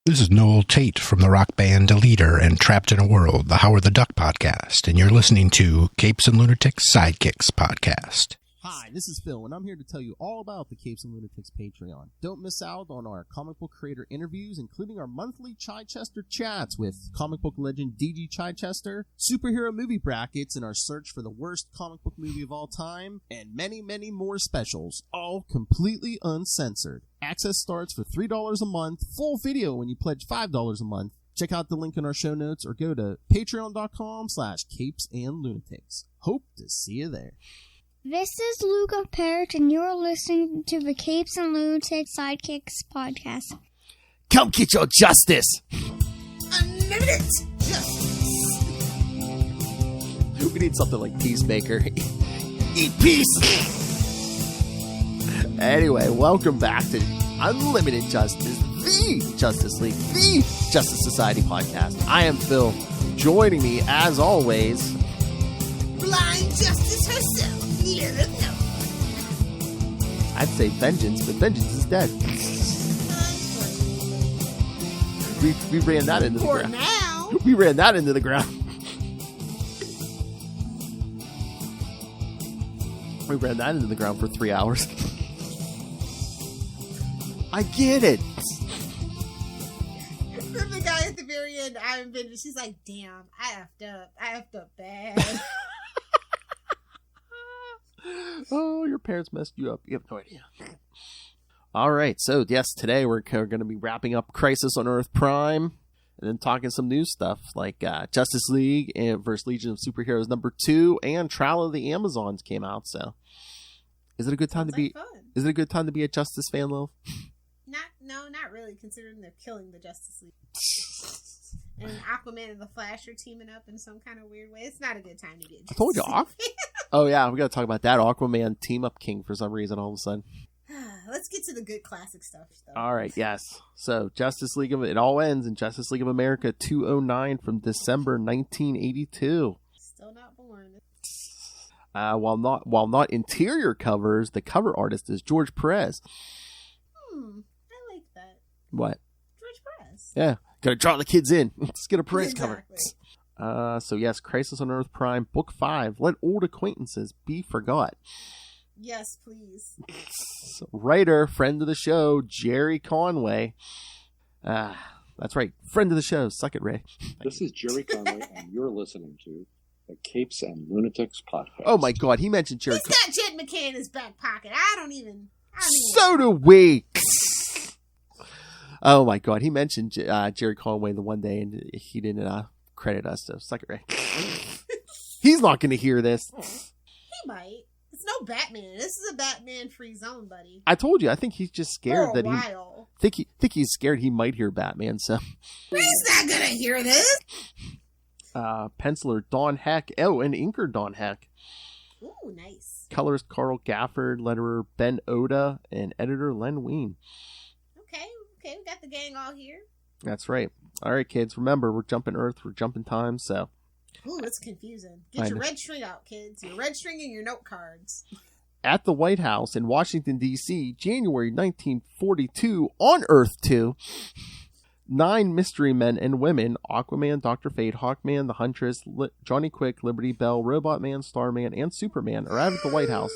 This is Noel Tate from the rock band Leader and Trapped in a World, the Howard the Duck podcast, and you're listening to Capes and Lunatics Sidekicks podcast. Hi, this is Phil, and I'm here to tell you all about the Capes and Lunatics Patreon. Don't miss out on our comic book creator interviews, including our monthly Chichester chats with comic book legend D.G. Chichester, superhero movie brackets in our search for the worst comic book movie of all time, and many, many more specials, all completely uncensored. Access starts for $3 a month, full video when you pledge $5 a month. Check out the link in our show notes or go to patreon.com/capesandlunatics. Hope to see you there. This is Luca Perich, and you're listening to the Capes and Lunatics Sidekicks podcast. Come get your justice! Unlimited justice! We need something like Peacemaker. Eat peace! Anyway, welcome back to Unlimited Justice, the Justice League, the Justice Society podcast. I am Phil. Joining me, as always, Blind Justice herself. I'd say Vengeance, but Vengeance is dead. We ran that into the ground. Now. We ran that into the ground. We ran that into the ground for 3 hours. I get it. The guy at the very end, I haven't been. She's like, "Damn, I effed up bad." Oh, your parents messed you up. You have no idea. All right. So, yes, today we're going to be wrapping up Crisis on Earth Prime and then talking some new stuff like Justice League and versus Legion of Superheroes #2 and Trial of the Amazons came out. So, is it a good time to be? Fun. Is it a good time to be a Justice fan, Lil? Not really, considering they're killing the Justice League. And Aquaman and the Flash are teaming up in some kind of weird way. It's not a good time to get. I told you, oh yeah, we got to talk about that Aquaman team up king for some reason all of a sudden. Let's get to the good classic stuff, though. All right, yes. So Justice League it all ends in Justice League of America 209 from December 1982. Still not born. While not interior covers, the cover artist is George Perez. I like that. What? George Perez. Yeah, gotta draw the kids in. Let's get a Perez cover. Exactly. So yes, Crisis on Earth Prime, Book 5. Let old acquaintances be forgot. Yes, please. Writer, friend of the show, Jerry Conway. That's right, friend of the show. Suck it, Ray. This is Jerry Conway, and you're listening to the Capes and Lunatics podcast. Oh my God, he mentioned Jerry. He's got Jed McKay in his back pocket. I don't even. So do we. Oh my God, he mentioned Jerry Conway the one day, and he didn't credit us. So suck it, Ray. He's not going to hear this. He might. It's no Batman. This is a Batman-free zone, buddy. I told you. I think he's just scared For a that while. think he's scared he might hear Batman. So he's not gonna hear this. Penciler Don Heck. Oh, and inker Don Heck. Ooh, nice. Colorist Carl Gafford, letterer Ben Oda, and editor Len Wein. Okay, we got the gang all here. That's right. All right, kids. Remember, we're jumping Earth, we're jumping time. So. Ooh, it's confusing. Get your red string out, kids. Your red string and your note cards. At the White House in Washington, D.C., January 1942, on Earth 2, 9 mystery men and women, Aquaman, Dr. Fate, Hawkman, the Huntress, Johnny Quick, Liberty Bell, Robot Man, Starman, and Superman arrive at the White House.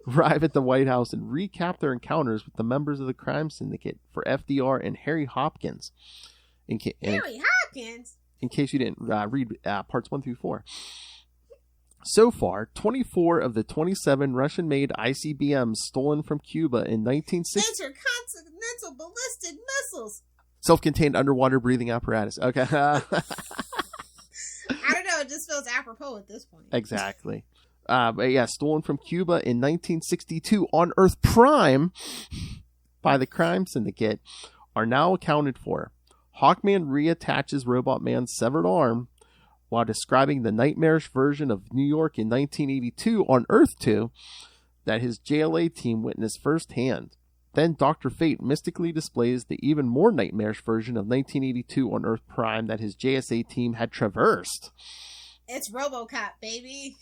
Arrive at the White House and recap their encounters with the members of the crime syndicate for FDR and Harry Hopkins. Harry Hopkins? In case you didn't read parts 1 through 4. So far, 24 of the 27 Russian-made ICBMs stolen from Cuba in 1960. Intercontinental ballistic missiles. Self-contained underwater breathing apparatus. Okay. I don't know. It just feels apropos at this point. Exactly. But yeah, stolen from Cuba in 1962 on Earth Prime by the crime syndicate are now accounted for. Hawkman reattaches Robot Man's severed arm while describing the nightmarish version of New York in 1982 on Earth 2 that his JLA team witnessed firsthand. Then Dr. Fate mystically displays the even more nightmarish version of 1982 on Earth Prime that his JSA team had traversed. It's RoboCop, baby.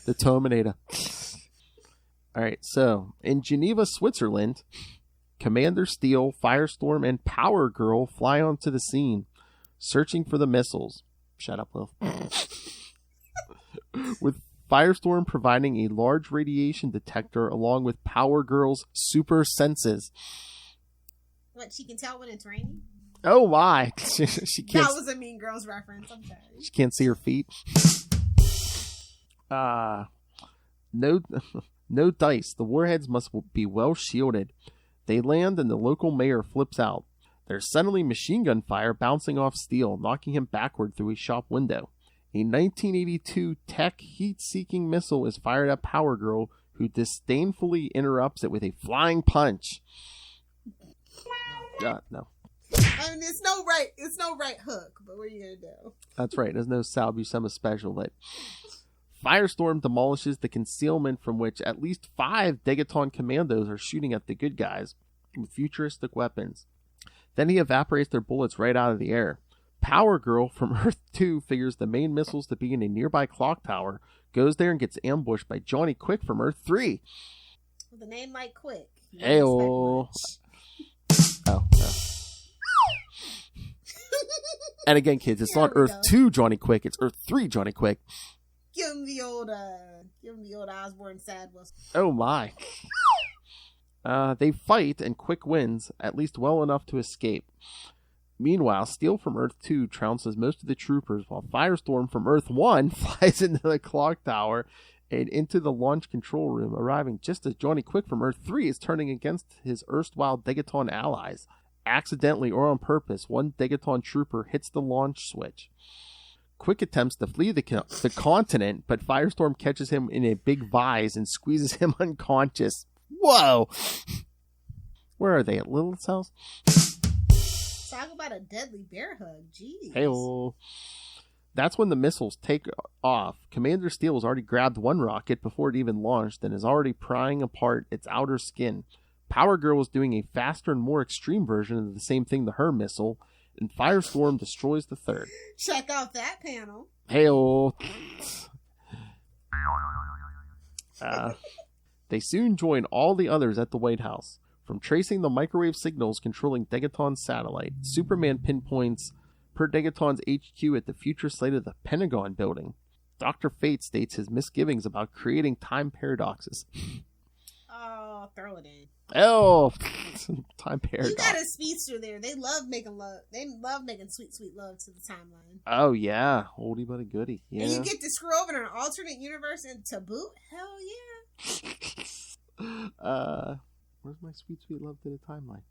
The Terminator. All right, so in Geneva, Switzerland, Commander Steel, Firestorm, and Power Girl fly onto the scene, searching for the missiles. Shut up, Lil. With Firestorm providing a large radiation detector along with Power Girl's super senses. What, she can tell when it's raining? Oh my! She can't. That was a Mean Girls reference. I'm sorry. She can't see her feet. No dice. The warheads must be well shielded. They land and the local mayor flips out. There's suddenly machine gun fire bouncing off Steel, knocking him backward through a shop window. A 1982 Tech heat-seeking missile is fired at Power Girl, who disdainfully interrupts it with a flying punch. No. I mean, it's no right hook, but what are you gonna do? That's right. There's no Sal Buscema special, but Firestorm demolishes the concealment from which at least 5 Degaton commandos are shooting at the good guys with futuristic weapons. Then he evaporates their bullets right out of the air. Power Girl from Earth 2 figures the main missiles to be in a nearby clock tower, goes there and gets ambushed by Johnny Quick from Earth 3. With a name like Quick. Heyo. Oh. And again, kids, it's not Earth 2 Johnny Quick, it's Earth 3 Johnny Quick. Give him the old Osborne sad whistle. Oh my. They fight and Quick wins, at least well enough to escape. Meanwhile, Steel from Earth 2 trounces most of the troopers, while Firestorm from Earth 1 flies into the clock tower and into the launch control room, arriving just as Johnny Quick from Earth 3 is turning against his erstwhile Degaton allies. Accidentally or on purpose, one Degaton trooper hits the launch switch. Quick attempts to flee the continent, but Firestorm catches him in a big vise and squeezes him unconscious. Whoa! Where are they, at Lilith's house? Talk about a deadly bear hug. Jeez. Hey-oh. That's when the missiles take off. Commander Steel has already grabbed one rocket before it even launched and is already prying apart its outer skin. Power Girl is doing a faster and more extreme version of the same thing to her missile, and Firestorm destroys the third. Check out that panel. Hey-oh. They soon join all the others at the White House. From tracing the microwave signals controlling Degaton's satellite, Superman pinpoints Per Degaton's HQ at the future site of the Pentagon building. Dr. Fate states his misgivings about creating time paradoxes. Oh, throw it in. Oh, time paradox. You got a speedster there. They love making love. They love making sweet, sweet love to the timeline. Oh, yeah. Oldie but a goodie. Yeah. And you get to screw over an alternate universe and to boot? Hell yeah. Where's my sweet, sweet love to the timeline?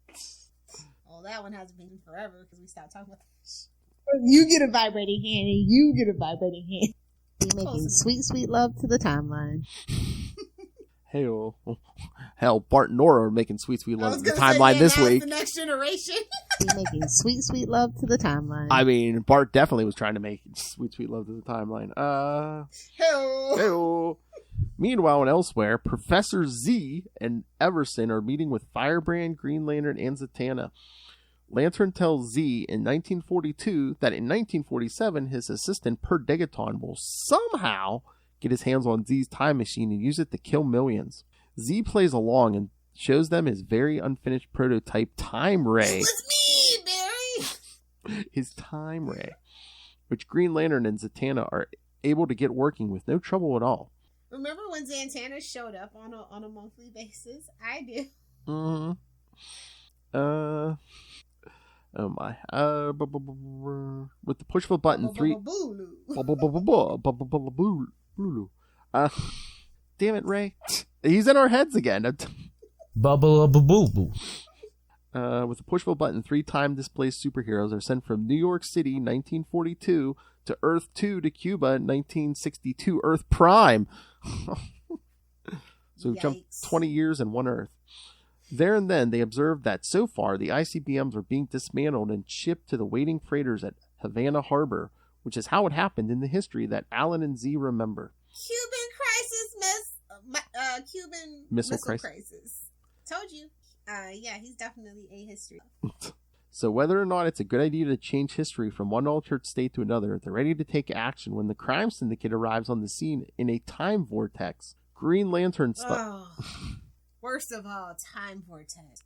Oh, that one hasn't been forever because we stopped talking about this. You get a vibrating hand and you get a vibrating hand. You're making sweet, sweet love to the timeline. Hey-oh. Hell, Bart and Nora are making sweet, sweet love to the timeline this week. The next generation. You're making sweet, sweet love to the timeline. I mean, Bart definitely was trying to make sweet, sweet love to the timeline. Hey-oh. Hey-oh. Meanwhile, and elsewhere, Professor Z and Everson are meeting with Firebrand, Green Lantern, and Zatanna. Lantern tells Z in 1942 that in 1947 his assistant Per Degaton will somehow get his hands on Z's time machine and use it to kill millions. Z plays along and shows them his very unfinished prototype Time Ray. It was me, Barry! His Time Ray, which Green Lantern and Zatanna are able to get working with no trouble at all. Remember when Zatanna showed up on a monthly basis? I do. Mm-hmm. Oh my. With the push of a button, damn it, Ray. He's in our heads again. With the push of a button, 3 time displaced superheroes are sent from New York City, 1942, to Earth 2 to Cuba, 1962, Earth Prime. So jump 20 years and 1 Earth. There and then, they observed that so far, the ICBMs are being dismantled and shipped to the waiting freighters at Havana Harbor, which is how it happened in the history that Alan and Z remember. Cuban Missile Crisis. Told you. Yeah, he's definitely a history. So whether or not it's a good idea to change history from one altered state to another, they're ready to take action when the crime syndicate arrives on the scene in a time vortex, Green Lantern Worst of all, time vortex.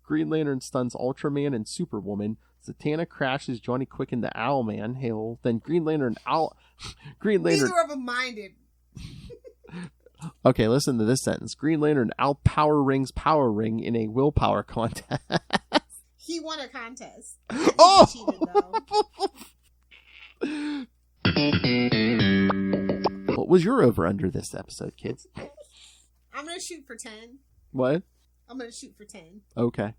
Green Lantern stuns Ultraman and Superwoman. Zatanna crashes Johnny Quick into Owlman. Hail. Then Green Lantern. Neither of them minded. Okay, listen to this sentence. Green Lantern out Power Ring's Power Ring in a willpower contest. He won a contest. Oh! He cheated, though. What was your over under this episode, kids? I'm going to shoot for 10. What? I'm going to shoot for 10. Okay.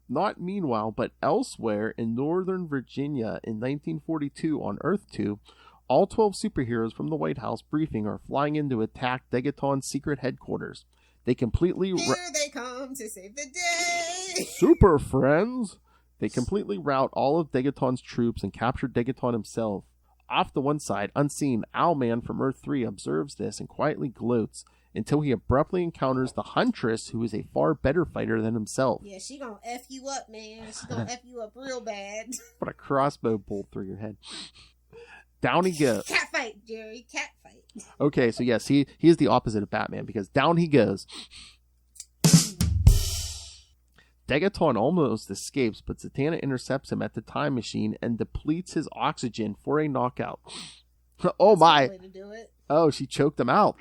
Not meanwhile, but elsewhere in Northern Virginia in 1942 on Earth 2, all 12 superheroes from the White House briefing are flying in to attack Degaton's secret headquarters. They completely... Here they come to save the day! Super friends! They completely rout all of Degaton's troops and capture Degaton himself. Off to one side, unseen, Owlman from Earth 3 observes this and quietly gloats until he abruptly encounters the Huntress, who is a far better fighter than himself. Yeah, she gonna F you up, man. She gonna F you up real bad. What a crossbow bolt through your head. Down he goes. Cat fight, Jerry. Cat fight. Okay, so yes, he is the opposite of Batman, because down he goes. Degaton almost escapes, but Zatanna intercepts him at the time machine and depletes his oxygen for a knockout. Oh, That's my. one way to do it. Oh, she choked him out.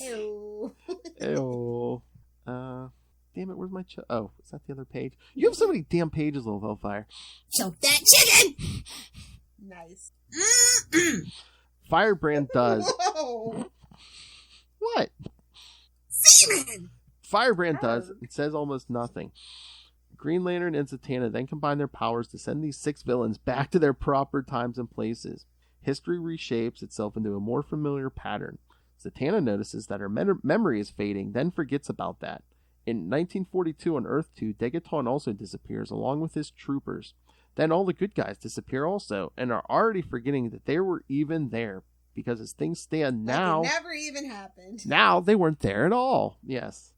Ew. Ew. Damn it, where's my oh, is that the other page? You have so many damn pages, little Hellfire. Choke that chicken! Nice. Firebrand does. Whoa! What? Seaman! Firebrand does. It says almost nothing. Green Lantern and Zatanna then combine their powers to send these 6 villains back to their proper times and places. History reshapes itself into a more familiar pattern. Zatanna notices that her memory is fading, then forgets about that. In 1942 on Earth 2, Degaton also disappears along with his troopers. Then all the good guys disappear also, and are already forgetting that they were even there. Because as things stand now... Like it never even happened. Now they weren't there at all. Yes.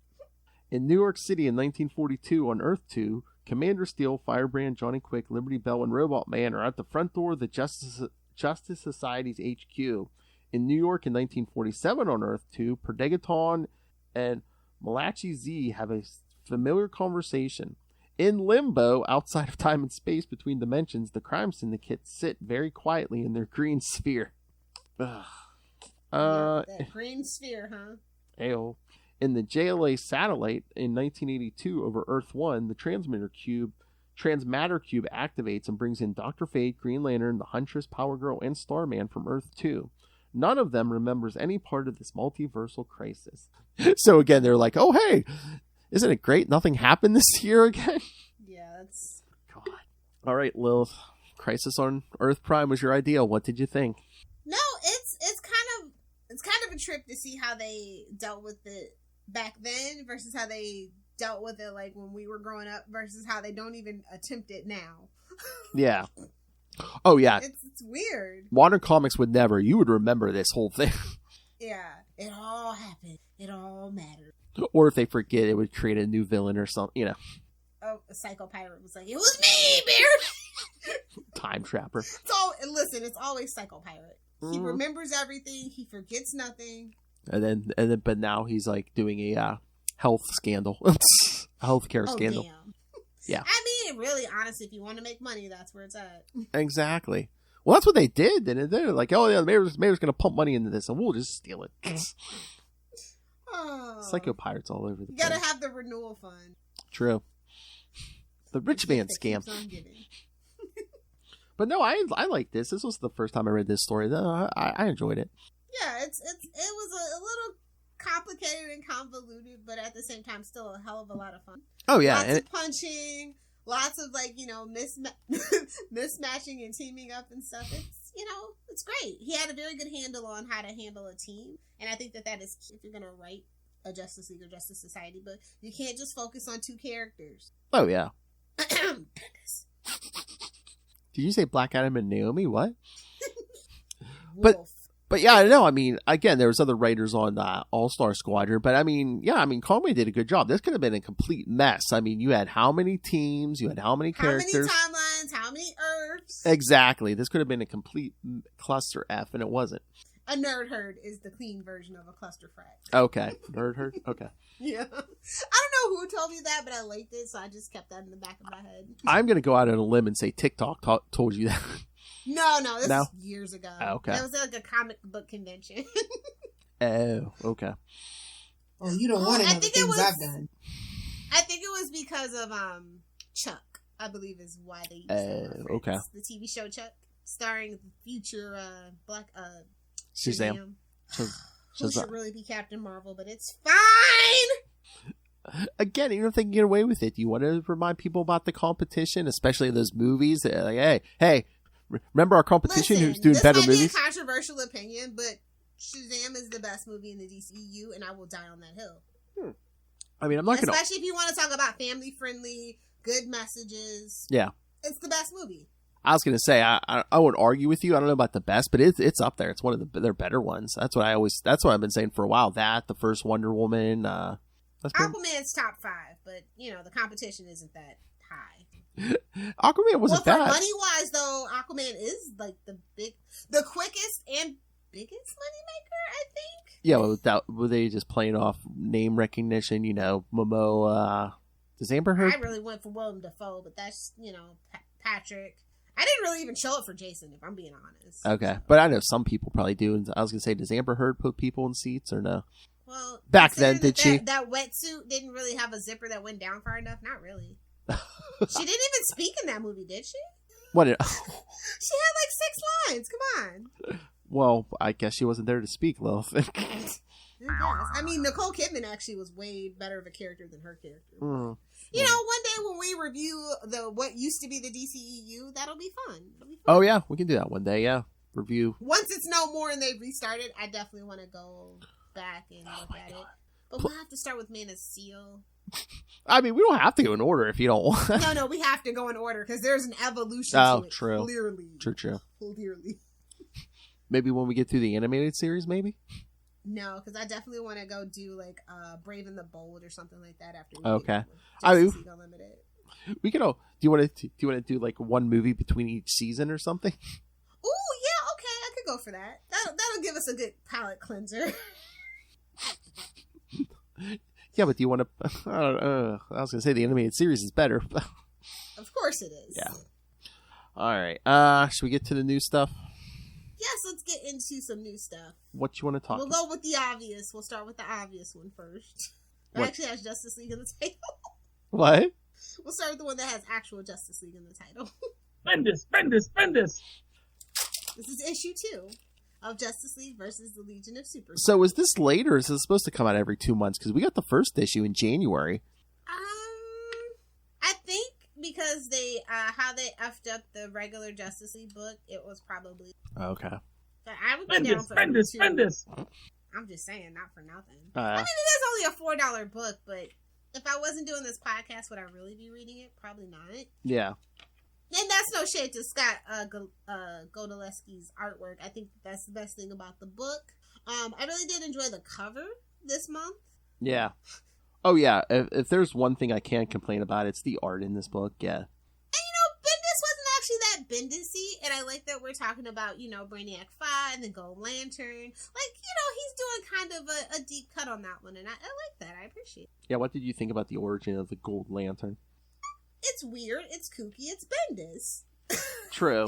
In New York City in 1942 on Earth 2, Commander Steel, Firebrand, Johnny Quick, Liberty Bell, and Robot Man are at the front door of the Justice Society's HQ. In New York in 1947 on Earth 2, Degaton and Malachi Z have a familiar conversation. In limbo, outside of time and space between dimensions, the crime syndicate sit very quietly in their green sphere. Yeah, that green sphere, huh? Ayo. In the JLA satellite in 1982 over Earth 1, the transmatter cube activates and brings in Dr. Fate, Green Lantern, the Huntress, Power Girl, and Starman from Earth 2. None of them remembers any part of this multiversal crisis. So again, they're like, oh, hey, isn't it great? Nothing happened this year again? Yeah, that's... God. All right, Lilith. Crisis on Earth Prime was your idea. What did you think? No, it's kind of a trip to see how they dealt with it back then versus how they dealt with it like when we were growing up versus how they don't even attempt it now. Yeah. Oh, yeah. It's weird. Modern comics would never. You would remember this whole thing. Yeah. It all happened. It all mattered. Or if they forget, it would create a new villain or something, you know. Oh, a Psycho Pirate was like, it was me, Beard! Time Trapper. It's always Psycho Pirate. He remembers everything. He forgets nothing. And then, but now he's like doing a health scandal, a healthcare scandal. Damn. Yeah. I mean, really, honestly, if you want to make money, that's where it's at. Exactly. Well, that's what they did. And they're like, oh yeah, the mayor's going to pump money into this, and we'll just steal it. Oh. Psycho Pirates all over the You place. gotta have the renewal fund. True. The rich man scam. But no, I like this. This was the first time I read this story. I enjoyed it. Yeah, it was a little complicated and convoluted, but at the same time, still a hell of a lot of fun. Oh yeah, Lots of punching, lots of mismatching and teaming up and stuff. It's great. He had a very good handle on how to handle a team, and I think that is key if you're gonna write a Justice League or Justice Society. But you can't just focus on 2 characters. Oh yeah. Did you say Black Adam and Naomi? What? But yeah, I know. I mean, again, there was other writers on All-Star Squadron, but I mean, Conway did a good job. This could have been a complete mess. I mean, you had how many teams? You had how many characters? How many timelines? How many Earths? Exactly. This could have been a complete cluster F, and it wasn't. A nerd herd is the clean version of a cluster frack. Okay. Nerd herd? Okay. Yeah. I don't know who told me that, but I liked it, so I just kept that in the back of my head. I'm going to go out on a limb and say TikTok told you that. No, this was years ago. Oh, okay. That was like a comic book convention. Oh, okay. Oh, you don't want to know the things I've done. I think it was because of Chuck, I believe is why they used that. Okay. The TV show Chuck, starring the future Black Shazam. Who should really be Captain Marvel, but it's fine. Again, even if they can get away with it, do you want to remind people about the competition, especially those movies? They're like, hey, remember our competition? Listen, who's doing better movies? This might be a controversial opinion, but Shazam is the best movie in the DCEU, and I will die on that hill. I mean, I'm not going to... Especially if you want to talk about family-friendly, good messages. Yeah. It's the best movie. I was going to say, I won't argue with you. I don't know about the best, but it's up there. It's one of their better ones. That's what I've been saying for a while. That, the first Wonder Woman. Aquaman's top 5, but, the competition isn't that high. Aquaman wasn't bad. Well, for money-wise, though, Aquaman is, like, the quickest and biggest moneymaker, I think. Yeah, were they just playing off name recognition? Momoa. Does Amber Heard? I really went for Willem Dafoe, but that's, Patrick. I didn't really even show it for Jason, if I'm being honest. Okay, but I know some people probably do. And I was going to say, does Amber Heard put people in seats or no? Well, back then, did she? That wetsuit didn't really have a zipper that went down far enough. Not really. She didn't even speak in that movie, did she? What? She had like 6 lines. Come on. Well, I guess she wasn't there to speak, though. I mean, Nicole Kidman actually was way better of a character than her character. Mm. One day when we review what used to be the DCEU, that'll be fun. Oh, yeah. We can do that one day, yeah. Review. Once it's no more and they've restarted, I definitely want to go back and look at it. But we'll have to start with Man of Steel. I mean, we don't have to go in order if you don't want. No, we have to go in order because there's an evolution to it. True. Clearly. True. Clearly. Maybe when we get through the animated series, maybe? No, because I definitely want to go do like Brave and the Bold or something like that after. Okay. We could all. Do you want to do like one movie between each season or something? Ooh, yeah, okay, I could go for that. That'll give us a good palate cleanser. Yeah, but do you want to? I was gonna say the animated series is better. Of course it is. Yeah. All right. Should we get to the new stuff? Yes, let's get into some new stuff. What you want to talk about? We'll go with the obvious. We'll start with the obvious one first. It actually has Justice League in the title. What? We'll start with the one that has actual Justice League in the title. Bendis. This is issue 2 of Justice League versus the Legion of Super. So is this late or is this supposed to come out every 2 months? Because we got the first issue in January. I think because they how they effed up the regular Justice League book, it was probably okay. But I would be down for Bendis. I'm just saying, not for nothing. I mean, it is only a $4 book, but if I wasn't doing this podcast, would I really be reading it? Probably not. Yeah. And that's no shade to Scott Godalewski's artwork. I think that's the best thing about the book. I really did enjoy the cover this month. Yeah. Oh, yeah. If there's one thing I can't complain about, it's the art in this book. Yeah. And, Bendis wasn't actually that Bendis-y. And I like that we're talking about, Brainiac 5 and the Gold Lantern. Like, he's doing kind of a deep cut on that one. And I like that. I appreciate it. Yeah, what did you think about the origin of the Gold Lantern? It's weird. It's kooky. It's Bendis. True.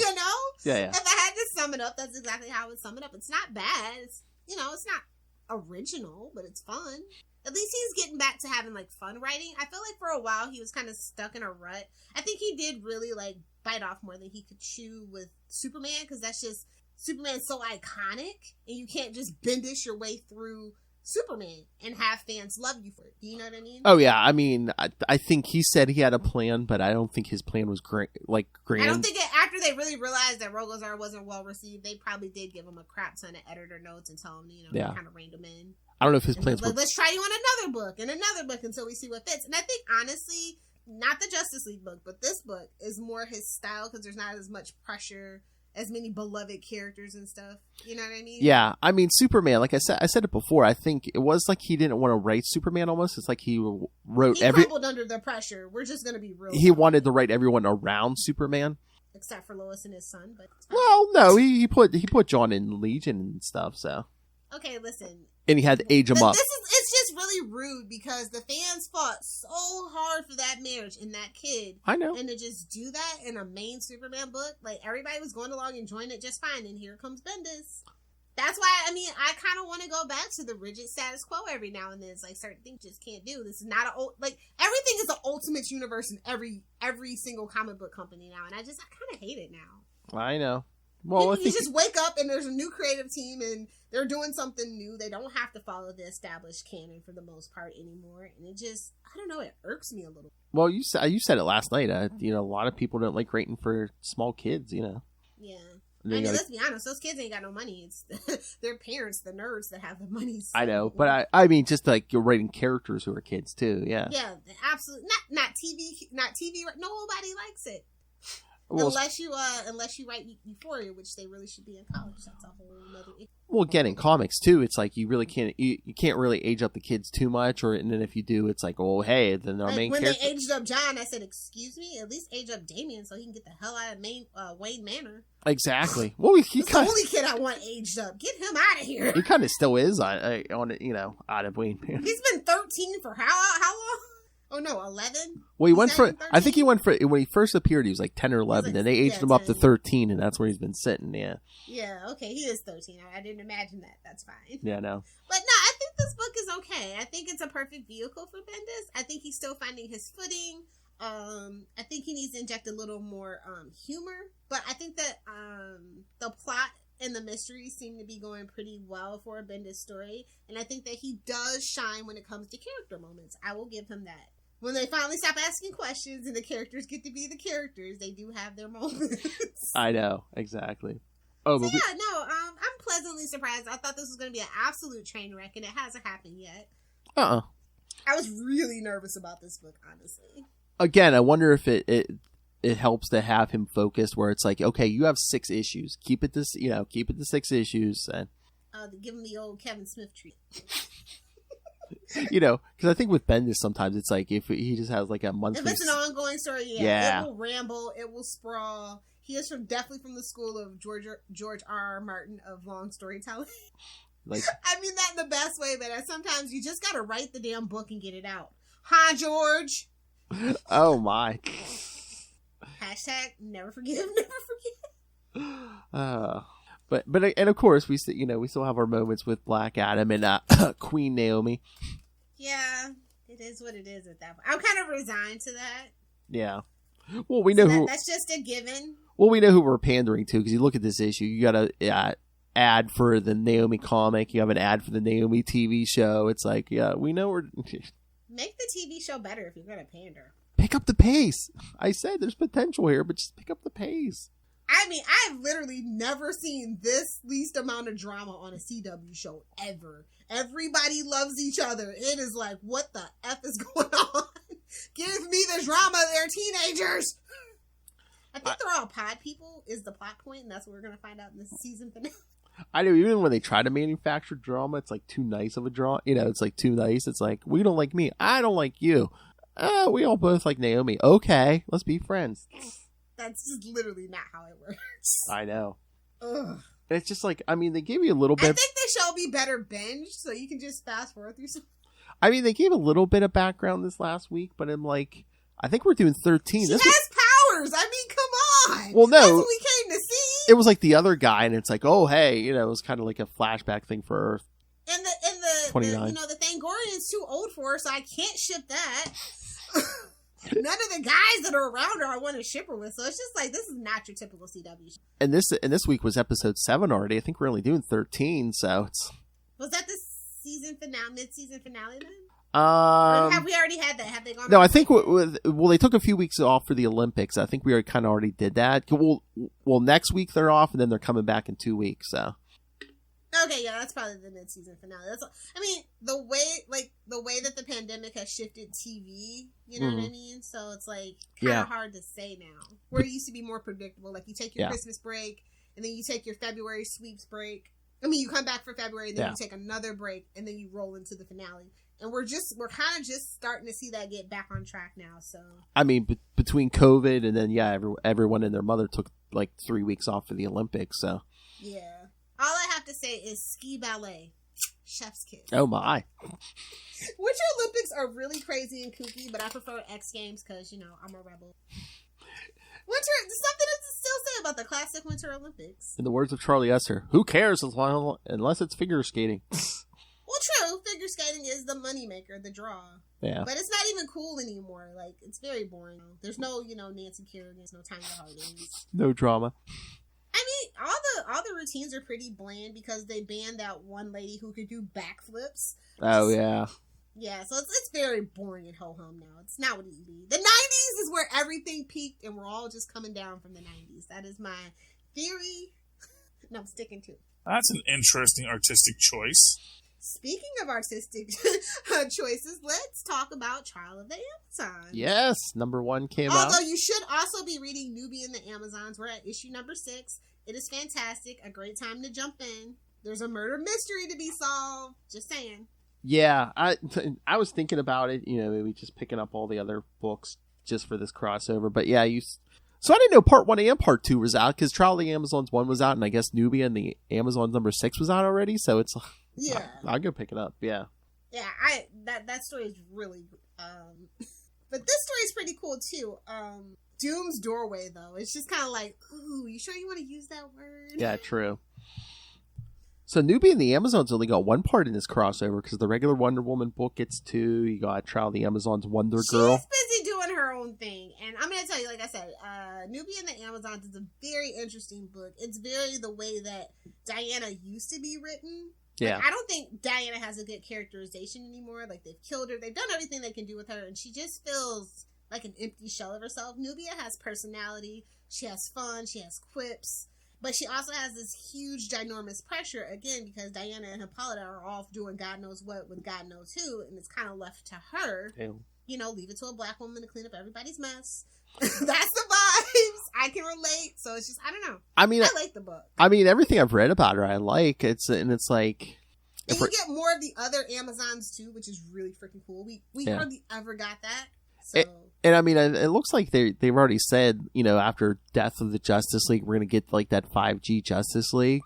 Yeah. If I had to sum it up, that's exactly how I would sum it up. It's not bad. It's, it's not original, but it's fun. At least he's getting back to having, like, fun writing. I feel like for a while he was kind of stuck in a rut. I think he did really, like, bite off more than he could chew with Superman, because that's just, Superman's so iconic, and you can't just Bendis your way through Superman and have fans love you for it. Do you know what I mean? Oh, yeah. I mean, I think he said he had a plan, but I don't think his plan was grand. I don't think after they really realized that Rogozar wasn't well received, they probably did give him a crap ton of editor notes and tell him, kind of reined him in. I don't know if his plans were... Let's try you on another book until we see what fits. And I think, honestly, not the Justice League book, but this book is more his style because there's not as much pressure, as many beloved characters and stuff. You know what I mean? Yeah. I mean, Superman, like I said it before, I think it was like he didn't want to write Superman almost. It's like he wrote He crumbled under the pressure. We're just going to be real. He wanted to write everyone around Superman. except for Lois and his son. But well, no, he put John in Legion and stuff. So okay, listen. And he had to age him up. It's just really rude because the fans fought so hard for that marriage and that kid. I know. And to just do that in a main Superman book, like everybody was going along enjoying it just fine, and here comes Bendis. That's why, I mean, I kind of want to go back to the rigid status quo every now and then. It's like certain things just can't do. This is not like everything is the ultimate universe in every single comic book company now, and I kind of hate it now. I know. Well, you just wake up and there's a new creative team and they're doing something new. They don't have to follow the established canon for the most part anymore, and it just, I don't know, it irks me a little. Well, you said it last night. A lot of people don't like rating for small kids. Yeah. I mean, let's be honest. Those kids ain't got no money. It's their parents, the nerds, that have the money. So. I know, but I mean, just like you're writing characters who are kids too. Yeah. Yeah, absolutely. Not TV. Nobody likes it. Well, unless you write Euphoria, which they really should be in college. That's a whole other issue. Well, again, in comics too, it's like you really can't really age up the kids too much, and then if you do, it's like, oh, hey, then our main character. When they aged up John, I said, excuse me, at least age up Damien so he can get the hell out of Wayne Manor. Exactly. Well, he's the only kid I want aged up. Get him out of here. He kind of still is on out of Wayne Manor. He's been 13 for how long? Oh no, 11. Well, he went for. I think he went for when he first appeared. He was like 10 or 11, and they aged him up to 13, and that's where he's been sitting. Yeah. Yeah. Okay, he is 13. I didn't imagine that. That's fine. Yeah. No. But no, I think this book is okay. I think it's a perfect vehicle for Bendis. I think he's still finding his footing. I think he needs to inject a little more humor, but I think that the plot and the mysteries seem to be going pretty well for a Bendis story, and I think that he does shine when it comes to character moments. I will give him that. When they finally stop asking questions and the characters get to be the characters, they do have their moments. I know, exactly. Oh, so I'm pleasantly surprised. I thought this was going to be an absolute train wreck, and it hasn't happened yet. I was really nervous about this book, honestly. Again, I wonder if it helps to have him focused, where it's like, okay, you have 6 issues. Keep it to 6 issues, and give him the old Kevin Smith treatment. Because I think with Bendis sometimes it's like if he just has like a monthly. If it's an ongoing story, it will ramble, it will sprawl. He is definitely from the school of George R.R. Martin of long storytelling. Like, I mean that in the best way, but sometimes you just gotta write the damn book and get it out. Huh, George? Oh my. Hashtag never forgive, never forget. But and of course we still have our moments with Black Adam and Queen Naomi. Yeah, it is what it is at that point. I'm kind of resigned to that. Yeah. Well, we know that's just a given. Well, we know who we're pandering to because you look at this issue. You got a ad for the Naomi comic. You have an ad for the Naomi TV show. It's like, yeah, we know we're. Make the TV show better if you're going to pander. Pick up the pace. I said there's potential here, but just pick up the pace. I mean, I've literally never seen this least amount of drama on a CW show ever. Everybody loves each other. It is like, what the F is going on? Give me the drama. They're teenagers. I think they're all pod people is the plot point, and that's what we're going to find out in this season finale. I know, even when they try to manufacture drama, it's like too nice of a drama. It's like too nice. It's like, we don't like me. I don't like you. We all both like Naomi. Okay, let's be friends. That's just literally not how it works. I know. Ugh. It's just like, I mean, they gave you a little bit. I think the show will be better binged, so you can just fast forward through some. I mean, they gave a little bit of background this last week, but I'm like, I think we're doing 13. She has powers. I mean, come on. Well, no. That's what we came to see. It was like the other guy, and it's like, oh, hey, it was kind of like a flashback thing for Earth. And the the Thangorian's too old for her, so I can't ship that. None of the guys that are around her I want to ship her with, so it's just like, this is not your typical CW show. And this week was episode 7 already. I think we're only doing 13, so it's. Was that the season finale, mid-season finale then? Or have we already had that? Have they gone? No, I think they took a few weeks off for the Olympics. I think we kind of already did that. Well, next week they're off, and then they're coming back in 2 weeks. So. Okay, yeah, that's probably the mid-season finale. I mean, the way that the pandemic has shifted TV, you know what I mean? So it's like kind of hard to say now. Where it used to be more predictable, like you take your Christmas break, and then you take your February sweeps break. I mean, you come back for February, then you take another break, and then you roll into the finale. And we're kind of just starting to see that get back on track now. So I mean, between COVID and then everyone and their mother took like 3 weeks off for the Olympics. So yeah, all I have to say is ski ballet, chef's kiss. oh my, Winter Olympics are really crazy and kooky, but I prefer X Games because I'm a rebel. Something to still say about the classic Winter Olympics. in the words of Charlie Esser, who cares unless it's figure skating? Well, true. Figure skating is the moneymaker, the draw. Yeah. But it's not even cool anymore. Like, it's very boring. There's no, Nancy Kerrigan's, no Tanya Harding's. No drama. I mean, all the routines are pretty bland because they banned that one lady who could do backflips. Oh, yeah. Yeah, so it's very boring and ho-hum now. It's not what it used to be. The 90s is where everything peaked and we're all just coming down from the 90s. That is my theory. And I'm sticking to it. That's an interesting artistic choice. Speaking of artistic choices, let's talk about Trial of the Amazon. Yes, #1 came out. Although you should also be reading Nubia and the Amazons. We're at issue number 6. It is fantastic. A great time to jump in. There's a murder mystery to be solved. Just saying. Yeah, I was thinking about it, maybe just picking up all the other books just for this crossover. But yeah, so I didn't know part 1 and part 2 was out because Trial of the Amazons 1 was out, and I guess Nubia and the Amazons #6 was out already. So it's yeah, I'll go pick it up. Yeah, yeah. That story is really, but this story is pretty cool too. Doom's doorway though, it's just kind of like, ooh, you sure you want to use that word? Yeah, true. So Nubia and the Amazons only got 1 part in this crossover because the regular Wonder Woman book gets 2. You got Trial of the Amazons Wonder Girl. She's busy doing her own thing. And I'm going to tell you, like I said, Nubia and the Amazons is a very interesting book. It's very the way that Diana used to be written. Yeah. Like, I don't think Diana has a good characterization anymore. Like, they've killed her. They've done everything they can do with her. And she just feels like an empty shell of herself. Nubia has personality. She has fun. She has quips. But she also has this huge, ginormous pressure, again, because Diana and Hippolyta are off doing God knows what with God knows who, and it's kind of left to her. Damn. Leave it to a black woman to clean up everybody's mess. That's the vibes. I can relate. So it's just, I don't know. I mean, I like the book. I mean, everything I've read about her, I like. It's like... And you get more of the other Amazons, too, which is really freaking cool. We hardly ever got that. So... And I mean, it looks like they've already said, after Death of the Justice League, we're going to get like that 5G Justice League.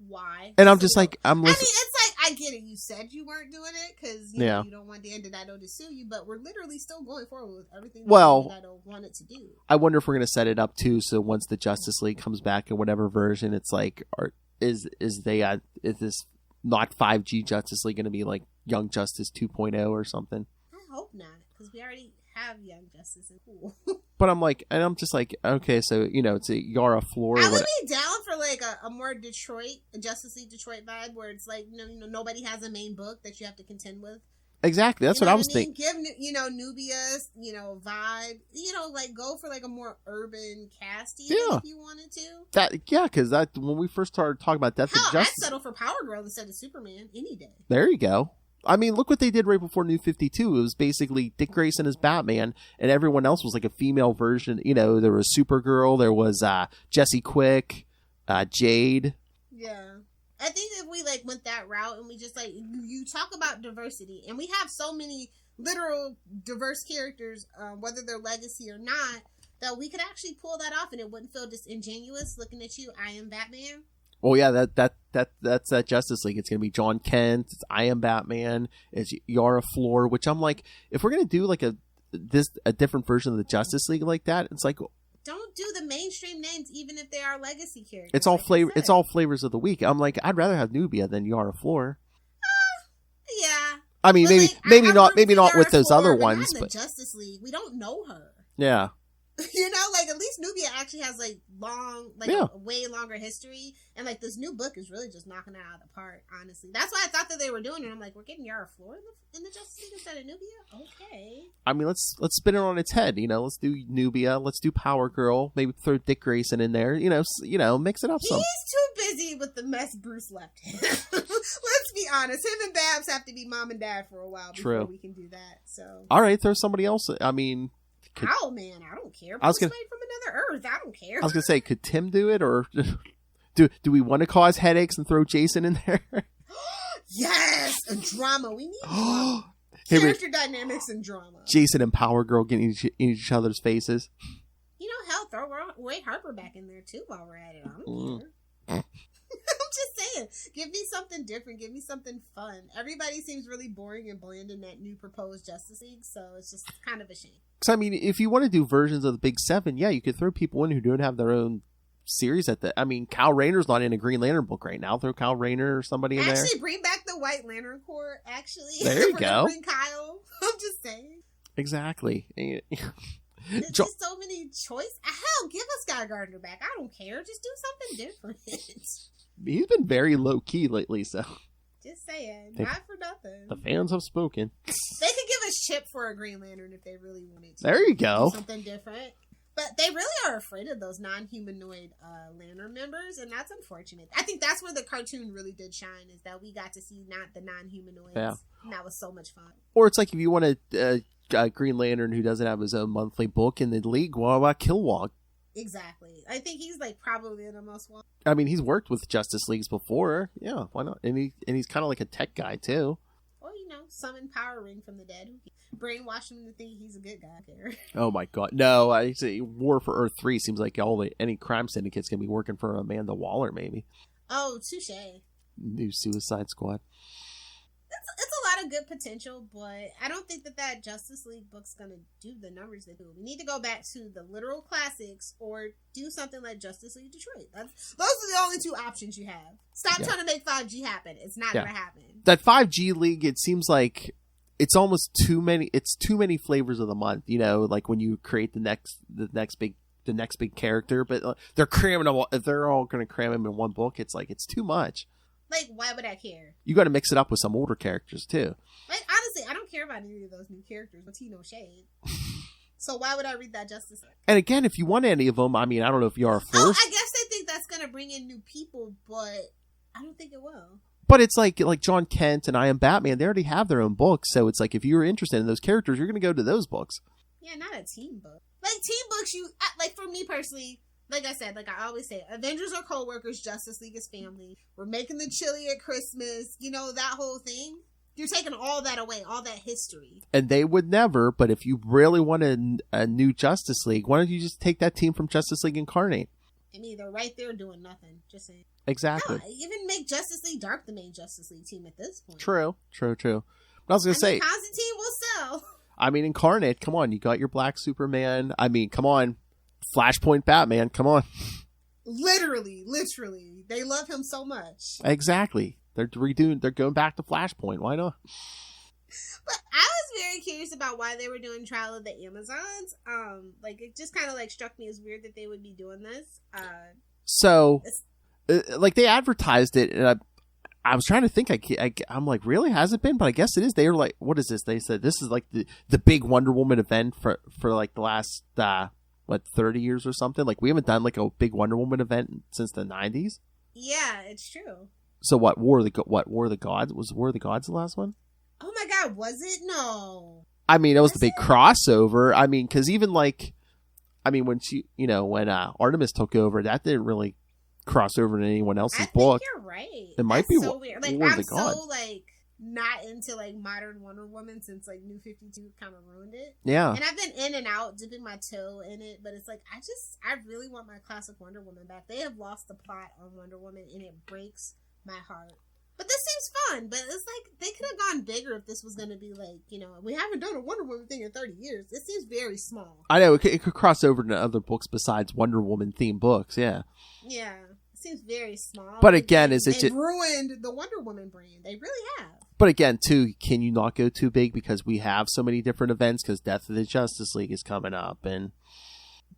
Why? And I'm just like, I mean, it's like, I get it. You said you weren't doing it because you don't want Dan DiDio to sue you, but we're literally still going forward with everything Dan DiDio wanted to do. I wonder if we're going to set it up too. So once the Justice League comes back in whatever version, it's like, is this not 5G Justice League going to be like Young Justice 2.0 or something? I hope not, because we already have Young Justice and cool. But I'm just like, okay, so it's a Yara Flor. I would be down for like a more Detroit, a Justice League Detroit vibe, where it's like nobody has a main book that you have to contend with. Exactly, that's what I was thinking. Give Nubia's vibe. Like go for like a more urban casting if you wanted to. Because when we first started talking about Death of Justice, I'd settle for Power Girl instead of Superman any day. There you go. I mean, look what they did right before New 52. It was basically Dick Grayson as Batman, and everyone else was like a female version. There was Supergirl, there was Jessie Quick, Jade. Yeah. I think if we went that route and we just you talk about diversity, and we have so many literal diverse characters, whether they're legacy or not, that we could actually pull that off and it wouldn't feel disingenuous looking at you. I am Batman. Oh yeah, that's that Justice League. It's gonna be John Kent. It's I Am Batman. It's Yara Flor. Which I'm like, if we're gonna do like a different version of the Justice League like that, it's like, don't do the mainstream names, even if they are legacy characters. It's all flavor. It's all flavors of the week. I'm like, I'd rather have Nubia than Yara Flor. Yeah. I mean, maybe not with those other ones, but Justice League, we don't know her. Yeah. At least Nubia actually has a way longer history, and this new book is really just knocking it out of the park. Honestly, that's why I thought that they were doing it. I'm like, we're getting Yara Flor in the Justice League instead of Nubia. Okay. I mean, let's spin it on its head. Let's do Nubia. Let's do Power Girl. Maybe throw Dick Grayson in there. Mix it up. He's too busy with the mess Bruce left him. Let's be honest. Him and Babs have to be mom and dad for a while before we can do that. So. All right, throw somebody else. I mean. Man, I don't care. Bruce made from another Earth. I don't care. I was gonna say, could Tim do it, or do we want to cause headaches and throw Jason in there? Yes, a drama. We need drama. Character dynamics and drama. Jason and Power Girl getting in each other's faces. You know, hell, throw Ray Harper back in there too while we're at it. I don't care. I'm just saying, give me something different. Give me something fun. Everybody seems really boring and bland in that new proposed Justice League, so it's just kind of a shame. So, I mean, if you want to do versions of the Big Seven, yeah, you could throw people in who don't have their own series at the... I mean, Kyle Rayner's not in a Green Lantern book right now. Throw Kyle Rayner or somebody in there. Actually, bring back the White Lantern Corps, actually. There you go. Bring Kyle. I'm just saying. Exactly. There's just so many choices. Hell, give us Guy Gardner back. I don't care. Just do something different. He's been very low-key lately, so... Just saying. Not for nothing. The fans have spoken. They could give us Chip for a Green Lantern if they really wanted to. There you go. Do something different. But they really are afraid of those non-humanoid Lantern members, and that's unfortunate. I think that's where the cartoon really did shine, is that we got to see not the non-humanoids. Yeah. And that was so much fun. Or it's like if you want a Green Lantern who doesn't have his own monthly book in the league, what about Kilowog? Exactly. I think he's like probably the most wanted. I mean, he's worked with Justice Leagues before. Yeah, why not? And he's kind of like a tech guy too. Or summon Power Ring from the dead. Brainwash him to think he's a good guy there. Oh my god, no! I say War for Earth 3 seems like any crime syndicate's gonna be working for Amanda Waller, maybe. Oh, touche. New Suicide Squad. It's a lot of good potential, but I don't think that Justice League book's gonna do the numbers they do. We need to go back to the literal classics or do something like Justice League Detroit. Those are the only two options you have. Stop trying to make 5G happen. It's not gonna happen. That 5G League, it seems like it's almost too many. It's too many flavors of the month. Like when you create the next big character, but they're cramming them. If they're all going to cram them in one book, it's like it's too much. Like, why would I care? You got to mix it up with some older characters too. Like, honestly, I don't care about any of those new characters. But no shade. So why would I read that Justice League? And again, if you want any of them, I mean, I don't know if you are forced. Oh, I guess they think that's going to bring in new people, but I don't think it will. But it's like John Kent and I Am Batman, they already have their own books. So it's like if you're interested in those characters, you're going to go to those books. Yeah, not a team book. Like team books, like for me personally, like I said, like I always say, Avengers are co-workers, Justice League is family. We're making the chili at Christmas, that whole thing. You're taking all that away, all that history. And they would never, but if you really wanted a new Justice League, why don't you just take that team from Justice League Incarnate? I mean, they're right there doing nothing. Just saying. Exactly. No, even make Justice League Dark the main Justice League team at this point. True. But I was going to say... Constantine will sell. I mean, Incarnate, come on. You got your Black Superman. I mean, come on. Flashpoint Batman, come on. Literally. They love him so much. Exactly. They're going back to Flashpoint. Why not? But I was very curious about why they were doing Trial of the Amazons. Like, it just kind of struck me as weird that they would be doing this. Like they advertised it, and I was trying to think. I'm like, really? Has it been? But I guess it is. They were like, what is this? They said this is like the big Wonder Woman event for like the last 30 years or something. Like we haven't done like a big Wonder Woman event since the 90s. Yeah, it's true. So what? War of the Gods? Was War of the Gods the last one? Oh my God, was it? No. I mean, it was the big crossover. I mean, because even when she, when Artemis took over, that didn't really cross over to anyone else's book. You're right. It might be so weird. Like War of I'm the Gods. so not into modern Wonder Woman since New 52 kind of ruined it. Yeah. And I've been in and out dipping my toe in it, but it's I really want my classic Wonder Woman back. They have lost the plot on Wonder Woman and it breaks my heart. But this seems fun, but it's they could have gone bigger if this was going to be we haven't done a Wonder Woman thing in 30 years. It seems very small. I know, it could cross over to other books besides Wonder Woman themed books, yeah. Yeah, it seems very small. But again, they've ruined the Wonder Woman brand. They really have. But again, too, can you not go too big because we have so many different events because Death of the Justice League is coming up and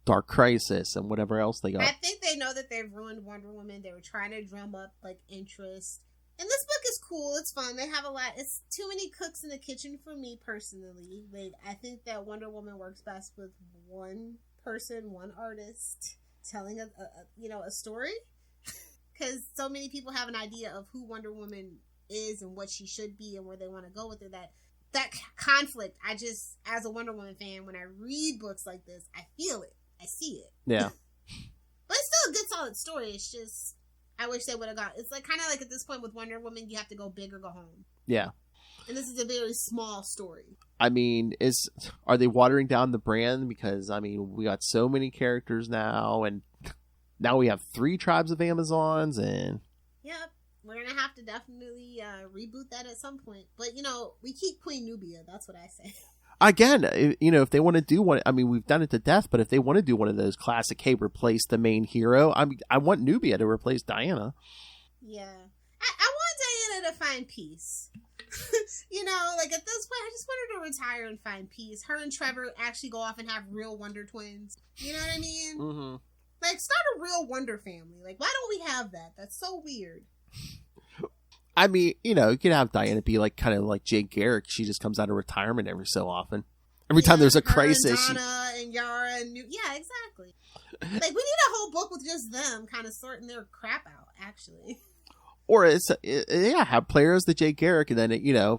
Dark Crisis and whatever else they got. I think they know that they've ruined Wonder Woman. They were trying to drum up interest. And this book is cool. It's fun. They have a lot. It's too many cooks in the kitchen for me personally. I think that Wonder Woman works best with one person, one artist telling a story. Because so many people have an idea of who Wonder Woman is and what she should be and where they want to go with it. That conflict, as a Wonder Woman fan, when I read books like this, I feel it. I see it. Yeah. But it's still a good, solid story. It's just, I wish they would have got, it's kind of at this point with Wonder Woman, you have to go big or go home. Yeah. And this is a very small story. I mean, are they watering down the brand? Because, I mean, we got so many characters now, and now we have 3 tribes of Amazons, and... Yep. We're going to have to definitely reboot that at some point. But, we keep Queen Nubia. That's what I say. Again, if they want to do one, I mean, we've done it to death, but if they want to do one of those classic, hey, replace the main hero, I want Nubia to replace Diana. Yeah. I want Diana to find peace. At this point, I just want her to retire and find peace. Her and Trevor actually go off and have real Wonder Twins. You know what I mean? Mm-hmm. Start a real Wonder family. Why don't we have that? That's so weird. I mean, you could have Diana be kind of like Jay Garrick. She just comes out of retirement every so often. Every time there's a crisis. And Donna and Yara and yeah, exactly. We need a whole book with just them kind of sorting their crap out, actually. Or have players the Jay Garrick, and then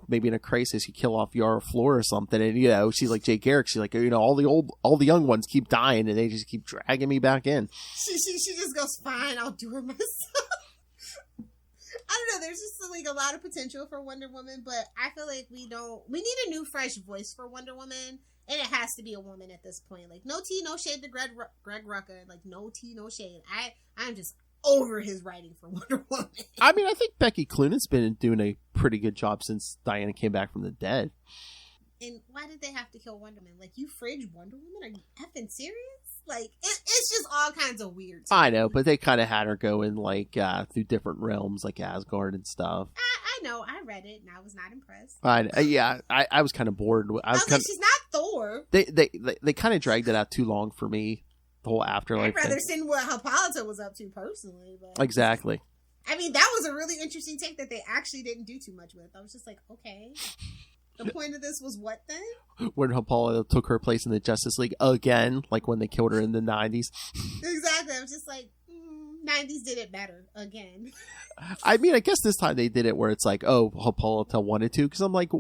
maybe in a crisis you kill off Yara Floor or something, and she's like Jay Garrick. She's like, all the young ones keep dying, and they just keep dragging me back in. She just goes, fine, I'll do it myself. I don't know. There's just a lot of potential for Wonder Woman, but I feel like we need a new, fresh voice for Wonder Woman, and it has to be a woman at this point. No tea, no shade to Greg Rucka. No tea, no shade. I'm just over his writing for Wonder Woman. I mean, I think Becky Cloonan's been doing a pretty good job since Diana came back from the dead. And why did they have to kill Wonder Woman? You fridge Wonder Woman? Are you effing serious? It's just all kinds of weird stuff. I know, but they kind of had her going through different realms, like Asgard and stuff. I know. I read it, and I was not impressed. I was kind of bored. She's not Thor. They kind of dragged it out too long for me. The whole afterlife. I'd rather seen what Hippolyta was up to personally. But exactly. I mean, that was a really interesting take that they actually didn't do too much with. I was just like, okay. The point of this was what then? When Hippolyta took her place in the Justice League again, when they killed her in the 90s. Exactly. I was just like, 90s did it better again. I mean, I guess this time they did it where it's Hippolyta wanted to, because I'm like,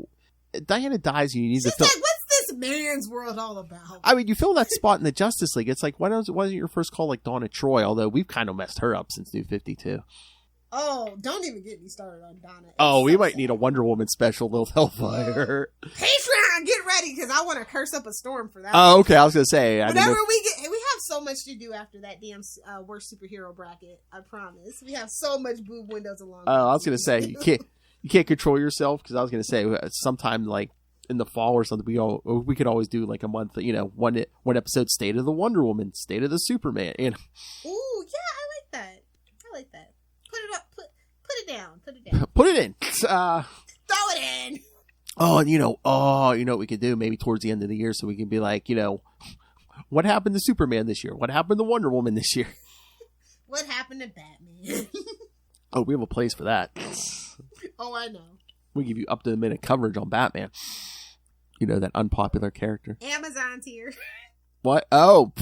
Diana dies, you need to fill... what's this man's world all about? I mean, you fill that spot in the Justice League. It's why wasn't your first call Donna Troy? Although we've kind of messed her up since New 52. Oh, don't even get me started on Donna. We might need a Wonder Woman special, Lil Hellfire. Patreon, get ready, because I want to curse up a storm for that. Oh, okay, I was going to say. Whenever we have so much to do after that damn worst superhero bracket, I promise. We have so much boob windows along. Oh, I was going to say, you can't control yourself, because I was going to say, sometime, in the fall or something, we could always do a month, one episode State of the Wonder Woman, State of the Superman. Ooh, yeah, I like that. Put it up, put it down. Put it in. Throw it in. What we could do maybe towards the end of the year, so we can be what happened to Superman this year? What happened to Wonder Woman this year? What happened to Batman? Oh, we have a place for that. Oh, I know. We give you up to the minute coverage on Batman. That unpopular character. Amazon's here. What? Oh.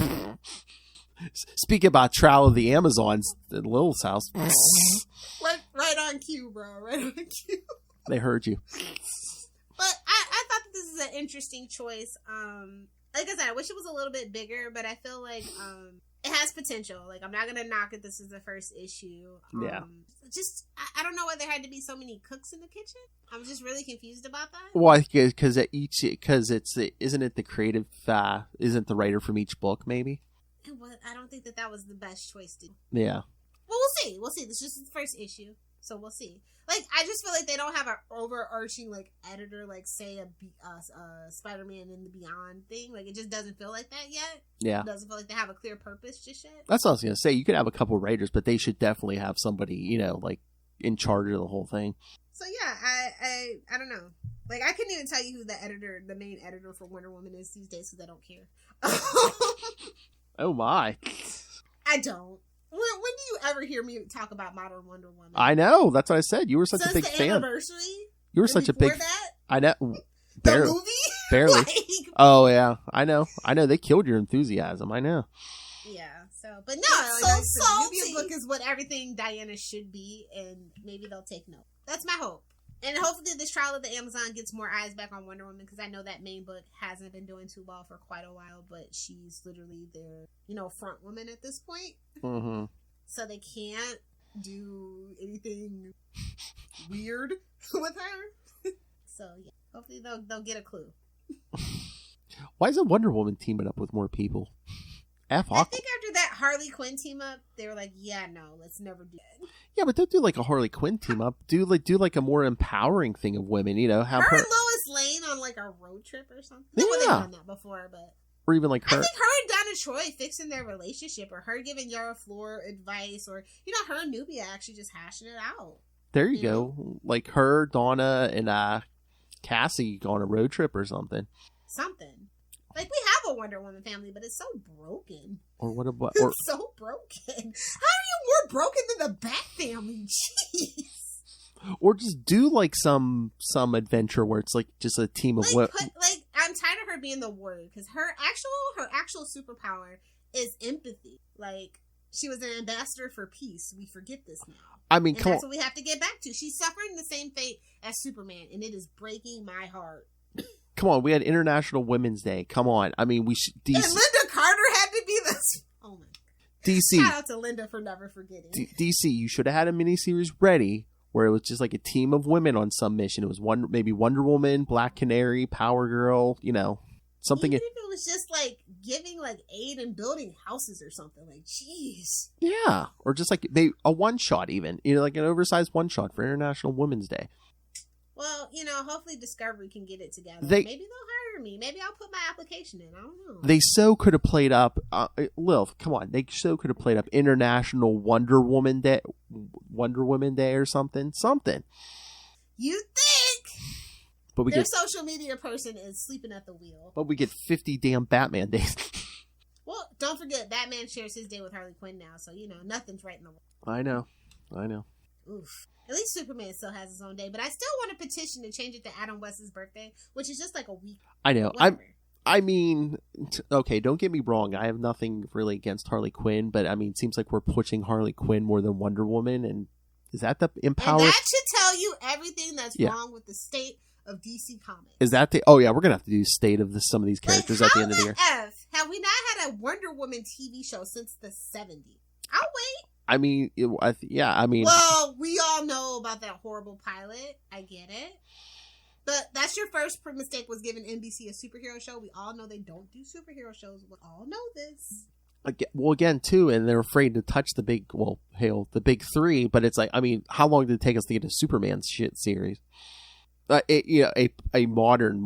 Speaking about Trial of the Amazons at Lil's house. Right on cue, bro. Right on cue. They heard you. But I thought that this is an interesting choice. Like I said, I wish it was a little bit bigger, but I feel like it has potential. I'm not gonna knock it. This is the first issue. Yeah. Just I don't know why there had to be so many cooks in the kitchen. I'm just really confused about that. Well, because isn't it the creative? Isn't the writer from each book maybe? I don't think that was the best choice to. Yeah. Well, we'll see. This is just the first issue, so we'll see. I just feel like they don't have an overarching editor, say a Spider-Man in the Beyond thing. It just doesn't feel like that yet. Yeah. It doesn't feel like they have a clear purpose just yet. That's what I was gonna say. You could have a couple writers, but they should definitely have somebody, in charge of the whole thing. So yeah, I don't know. I couldn't even tell you who the main editor for Wonder Woman is these days because I don't care. Oh my. I don't. When do you ever hear me talk about Modern Wonder Woman? I know. That's what I said. You were such a big fan. Anniversary? You were such a big. That? I know. The movie? Barely. Oh yeah, I know. They killed your enthusiasm. I know. Yeah. But no, the Nubia book is what everything Diana should be, and maybe they'll take note. That's my hope. And hopefully this Trial of the Amazon gets more eyes back on Wonder Woman, because I know that main book hasn't been doing too well for quite a while, but she's literally their, front woman at this point. Mm-hmm. So they can't do anything weird with her. So yeah, hopefully they'll get a clue. Why isn't Wonder Woman teaming up with more people? I think after that Harley Quinn team up, they were like, yeah, no, let's never do that. Yeah, but don't do like a Harley Quinn team up. Do like a more empowering thing of women. You know, have her her and Lois Lane on like a road trip or something. Yeah. Well, they've done that before, but or even like her. I think her and Donna Troy fixing their relationship, or her giving Yara Flor advice, or her and Nubia actually just hashing it out. There you go. Know? Like her, Donna, and Cassie on a road trip or something. Something. Like, we have a Wonder Woman family, but it's so broken. Or what about... It's so broken. How are you more broken than the Bat family? Jeez. Or just do, like, some adventure where it's, like, just a team of... I'm tired of her being the warrior, because her actual superpower is empathy. Like, she was an ambassador for peace. We forget this now. I mean, that's what we have to get back to. She's suffering the same fate as Superman, and it is breaking my heart. Come on, we had International Women's Day. Come on. I mean, we should... DC... And Linda Carter had to be this... Oh, my God. DC. Shout out to Linda for never forgetting. DC, you should have had a miniseries ready where it was just like a team of women on some mission. It was maybe Wonder Woman, Black Canary, Power Girl, something... Even if it was just, like, giving, like, aid and building houses or something. Like, jeez. Yeah. Or just, like, a one-shot even. Like an oversized one-shot for International Women's Day. Well, hopefully Discovery can get it together. Maybe they'll hire me. Maybe I'll put my application in. I don't know. They so could have played up, Lil, come on. They so could have played up International Wonder Woman Day or something. Something. You think? But their social media person is sleeping at the wheel. But we get 50 damn Batman days. Well, don't forget, Batman shares his day with Harley Quinn now, so, nothing's right in the world. I know. Oof. At least Superman still has his own day, but I still want a petition to change it to Adam West's birthday, which is just like a week. I know. I mean, okay, don't get me wrong. I have nothing really against Harley Quinn, but I mean, it seems like we're pushing Harley Quinn more than Wonder Woman, and is that the empower? And that should tell you everything that's wrong with the state of DC Comics. Is that the? Oh yeah, we're gonna have to do state of some of these characters at the end of the year. Have we not had a Wonder Woman TV show since the 70s? I'll wait. I mean, well, we all know about that horrible pilot. I get it. But that's your first mistake, was giving NBC a superhero show. We all know they don't do superhero shows. We all know this. Well, again, too, and they're afraid to touch the big three. But it's like, I mean, how long did it take us to get a Superman shit series? A modern,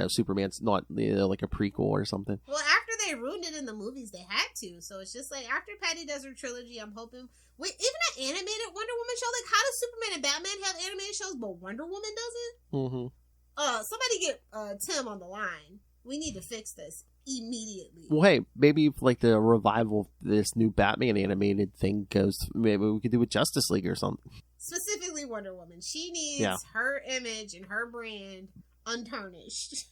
Superman's not like a prequel or something. Well, after they ruined it in the movies, they had to. So it's just like, after Patty does her trilogy, I'm hoping. Wait, even an animated Wonder Woman show? Like, how does Superman and Batman have animated shows, but Wonder Woman doesn't? Mm-hmm. Somebody get Tim on the line. We need to fix this immediately. Well, hey, maybe if like the revival of this new Batman animated thing goes, maybe we could do with Justice League or something. Specifically Wonder Woman. She needs her image and her brand untarnished.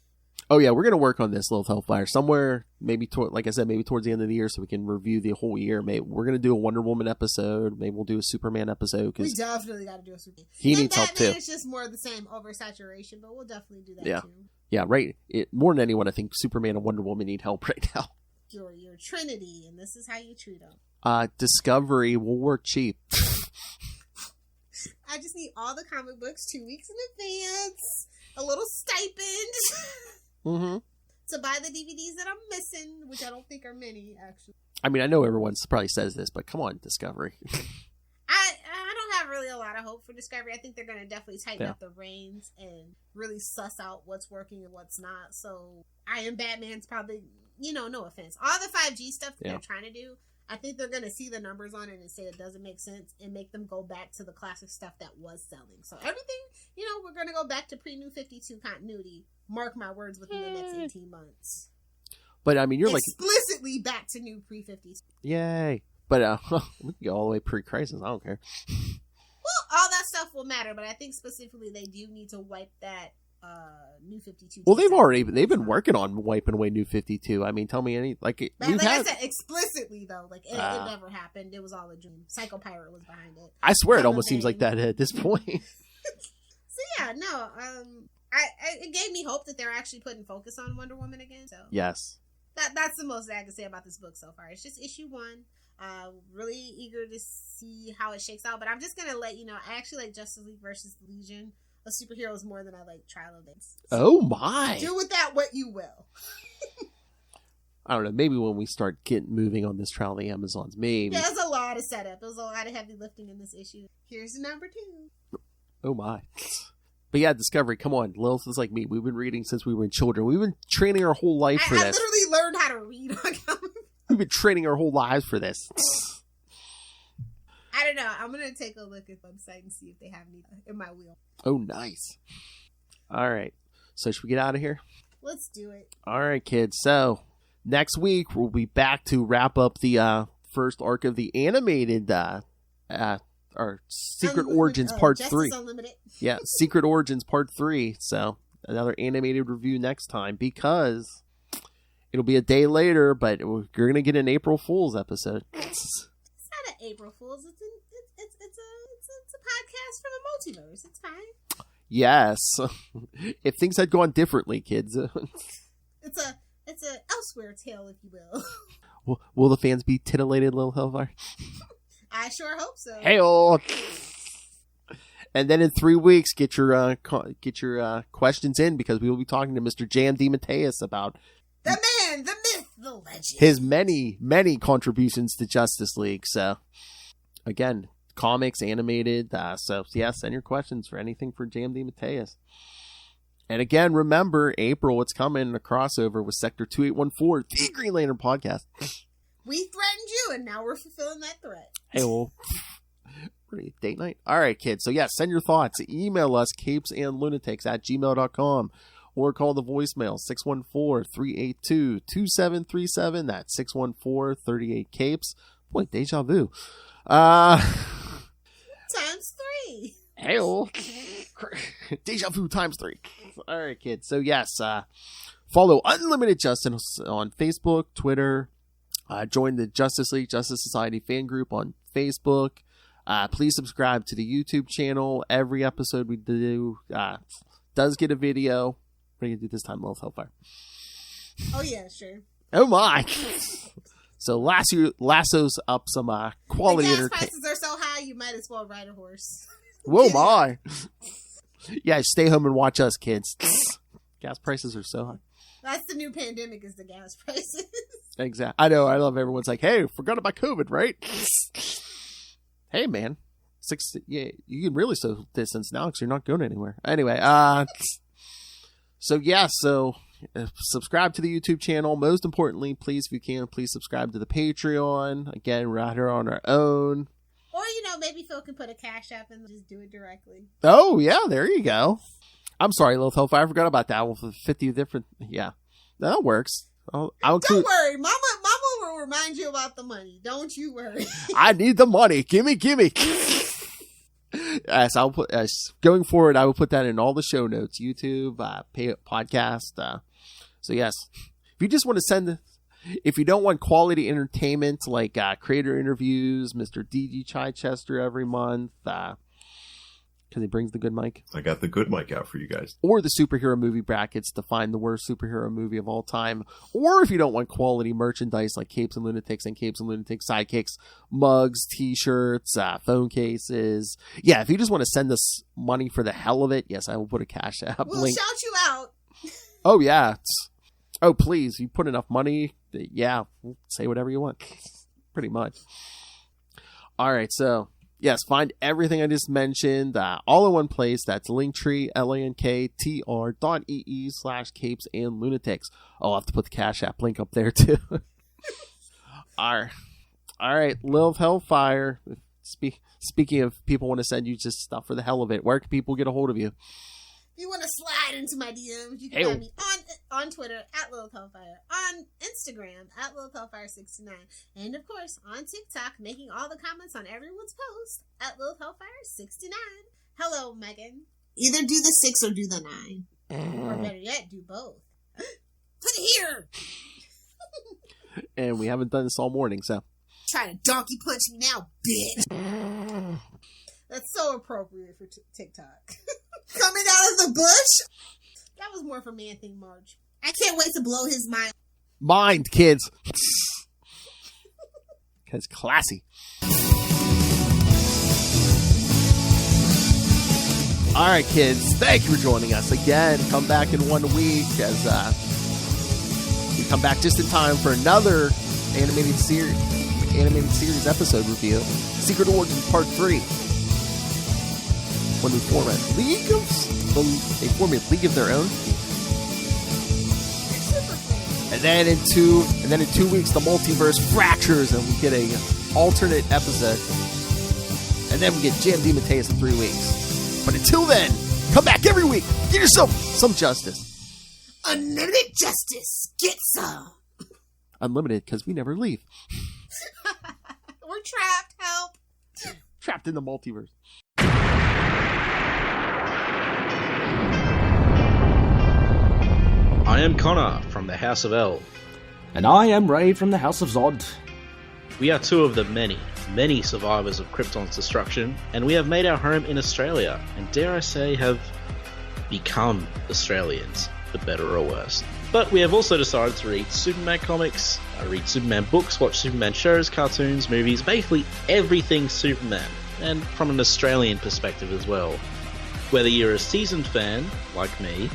Oh yeah, we're gonna work on this, Little Hellfire, somewhere. Maybe like I said, maybe towards the end of the year, so we can review the whole year. Maybe we're gonna do a Wonder Woman episode. Maybe we'll do a Superman episode. We definitely got to do a Superman. He needs help too. It's just more of the same oversaturation, but we'll definitely do that too. Yeah, right. More than anyone, I think Superman and Wonder Woman need help right now. You're your Trinity, and this is how you treat them. Discovery will work cheap. I just need all the comic books 2 weeks in advance. A little stipend. Mm-hmm. To buy the DVDs that I'm missing, which I don't think are many, actually. I mean, I know everyone probably says this, but come on, Discovery. I don't have really a lot of hope for Discovery. I think they're going to definitely tighten up the reins and really suss out what's working and what's not. So I Am Batman's probably, no offense. All the 5G stuff that they're trying to do, I think they're going to see the numbers on it and say it doesn't make sense and make them go back to the classic stuff that was selling. So everything, we're going to go back to pre-New 52 continuity. Mark my words, within the next 18 months. But I mean, you're explicitly back to new pre-50s. Yay. But we can go all the way pre-crisis. I don't care. Well, all that stuff will matter, but I think specifically they do need to wipe that New 52. Well, they've been working on wiping away New 52. I mean, tell me I said, explicitly though, like it never happened. It was all a dream. Psycho Pirate was behind it. I swear, it almost seems like that at this point. So yeah, no, it gave me hope that they're actually putting focus on Wonder Woman again. So yes, that's the most I can say about this book so far. It's just issue 1. Really eager to see how it shakes out, but I'm just gonna let you know, I actually like Justice League versus Legion a superheroes more than I like Trial of Dance. Oh my! Do with that what you will. I don't know. Maybe when we start moving on this Trial of the Amazons, maybe. Yeah, there's a lot of setup. There's a lot of heavy lifting in this issue. Here's number 2. Oh my! But yeah, Discovery. Come on, Lilith is like me. We've been reading since we were children. We've been training our whole life for this. I literally learned how to read on comic. We've been training our whole lives for this. I don't know. I'm going to take a look at the website and see if they have me in my wheel. Oh, nice. All right. So should we get out of here? Let's do it. All right, kids. So next week, we'll be back to wrap up the first arc of the animated or Secret Origins Part 3. Unlimited. Yeah, Secret Origins Part 3. So another animated review next time because it'll be a day later, but you're going to get an April Fool's episode. It's not an April Fool's. It's a podcast from a multiverse. It's fine. Yes. If things had gone differently, kids. It's a elsewhere tale, if you will. Will the fans be titillated, Lil Hellfire? I sure hope so. Hey-oh. And then in 3 weeks, get your questions in because we will be talking to Mr. J.M. DeMatteis about the man, the myth, the legend. His many, many contributions to Justice League. So, again, comics, animated. So, yeah, send your questions for anything for J.M. DeMatteis. And again, remember, April, it's coming, a crossover with Sector 2814, the Green Lantern podcast. We threatened you, and now we're fulfilling that threat. Hey, well, date night? All right, kids. So, yeah, send your thoughts. Email us, CapesandLunatics@gmail.com, or call the voicemail, 614-382-2737. That's 614-38-CAPES. Boy, deja vu. Times 3. Hey-oh. Deja vu times 3. All right, kids. So, yes, follow Unlimited Justice on Facebook, Twitter. Join the Justice League, Justice Society fan group on Facebook. Please subscribe to the YouTube channel. Every episode we do does get a video. What are you going to do this time, Lil Hellfire? Oh, yeah, sure. Oh, my. So, lassos up some quality entertainment. entertainment. Prices are so high, you might as well ride a horse. Whoa, my. Yeah, stay home and watch us, kids. Gas prices are so high. That's the new pandemic, is the gas prices. Exactly. I know. I love everyone's like, hey, forgot about COVID, right? Hey, man. Yeah, you can really social distance now because you're not going anywhere. Anyway, so subscribe to the YouTube channel. Most importantly, please, if you can, please subscribe to the Patreon. Again, we're out here on our own. Or, maybe Phil can put a Cash App and just do it directly. Oh, yeah, there you go. I'm sorry, Lil Hellfire, I forgot about that. With 50 different, yeah. That works. Don't worry. Mama will remind you about the money. Don't you worry. I need the money. Gimme. Yes, I'll put, going forward, I will put that in all the show notes, YouTube, podcast. So yes, if you just want to send, if you don't want quality entertainment like creator interviews, Mr. D.G. Chichester every month, because he brings the good mic. I got the good mic out for you guys. Or the superhero movie brackets to find the worst superhero movie of all time. Or if you don't want quality merchandise like Capes and Lunatics and Capes and Lunatics Sidekicks, mugs, t-shirts, phone cases. Yeah, if you just want to send us money for the hell of it, yes, I will put a Cash App we'll link. Shout you out. Oh, yeah. Oh, please. You put enough money. Yeah, we'll say whatever you want. Pretty much. All right, so... yes, find everything I just mentioned all in one place. That's Linktree, linktr.ee/Capes and Lunatics. Oh, I'll have to put the Cash App link up there, too. All right, Lil Hellfire. Speaking of people want to send you just stuff for the hell of it, where can people get a hold of you? If you want to slide into my DMs, you can find me on Twitter @LilHellfire, on Instagram @LilHellfire69, and of course on TikTok, making all the comments on everyone's post @LilHellfire69. Hello, Megan. Either do the 6 or do the 9, or better yet, do both. Put it here. And we haven't done this all morning, so try to donkey punch me now, bitch. That's so appropriate for TikTok. Coming out of the bush? That was more for Man Thing March. I can't wait to blow his mind. Mind, kids. Because classy. All right, kids. Thank you for joining us again. Come back in 1 week as we come back just in time for another animated series episode review. Secret Origins Part 3. When we form a league of their own. And then in 2 weeks the multiverse fractures and we get a alternate episode. And then we get Jam DeMatteis in 3 weeks. But until then, come back every week. Get yourself some justice. Unlimited justice. Get some. Unlimited because we never leave. We're trapped. Help. Trapped in the multiverse. I am Connor from the House of L. And I am Ray from the House of Zod. We are two of the many survivors of Krypton's destruction, and we have made our home in Australia, and dare I say, have become Australians, for better or worse. But we have also decided to read Superman comics, read Superman books, watch Superman shows, cartoons, movies, basically everything Superman, and from an Australian perspective as well. Whether you're a seasoned fan, like me,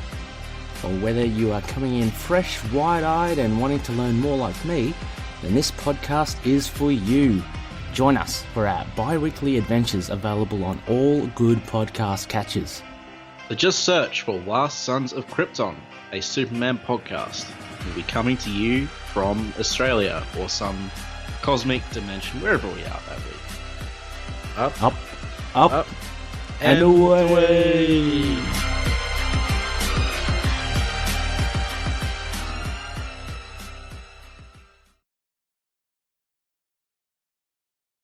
or whether you are coming in fresh, wide-eyed and wanting to learn more like me, then this podcast is for you. Join us for our bi-weekly adventures available on all good podcast catchers. So just search for Last Sons of Krypton, a Superman podcast. We'll be coming to you from Australia or some cosmic dimension, wherever we are that week. Up, and away.